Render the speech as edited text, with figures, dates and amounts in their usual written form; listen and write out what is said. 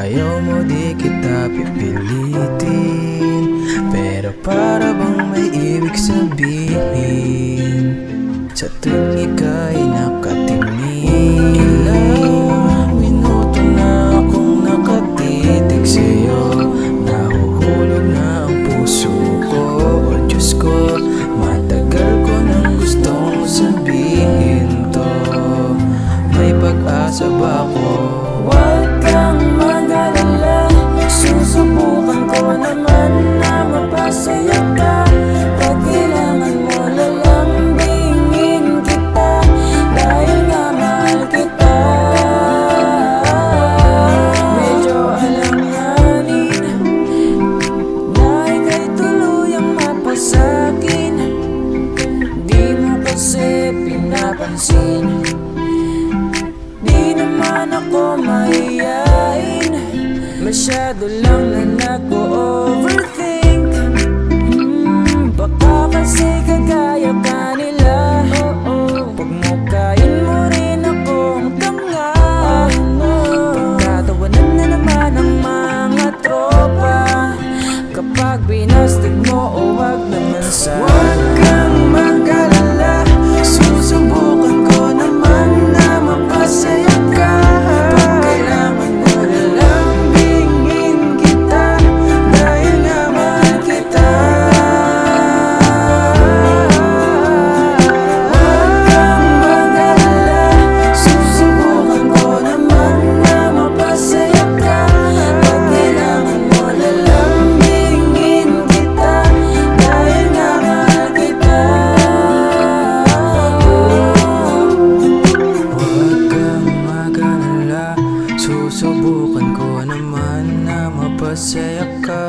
Ayaw mo di kita pipilitin, pero para bang may ibig sabihin sa tuwing ika'y nakatingin. Ilang minuto na akong nakatitig sa'yo, nahuhulog na ang puso ko. Oh Diyos ko, matagal ko nang gustong sabihin to. May pag-asa ba ako? Huwag kang mag-alala, susubukan ko naman na mapasaya ka. Pag kailangan mo lalambingin kita, dahil nga mahal kita. Medyo alanganin na ika'y tuluyang mapasakin, di mo kasi pinapansin. Di naman ako mahiyain, masyado lang na nag-overthink. Baka kasi kagaya kanila, pagmukayin mo rin akong tanga. Pagkatawanan na naman ang mga tropa kapag binastig mo, o wag naman sana. Huwag kang mag-alala, susubukan ko naman na mapasaya ka. Pag kailangan mo lalambingin kita, dahil nga mahal kita. Huwag kang mag-alala, susubukan ko naman na mapasaya ka. Pag kailangan mo lalambingin kita, dahil nga mahal kita. Huwag kang mag-alala, susubukan ko naman na mapasaya ka.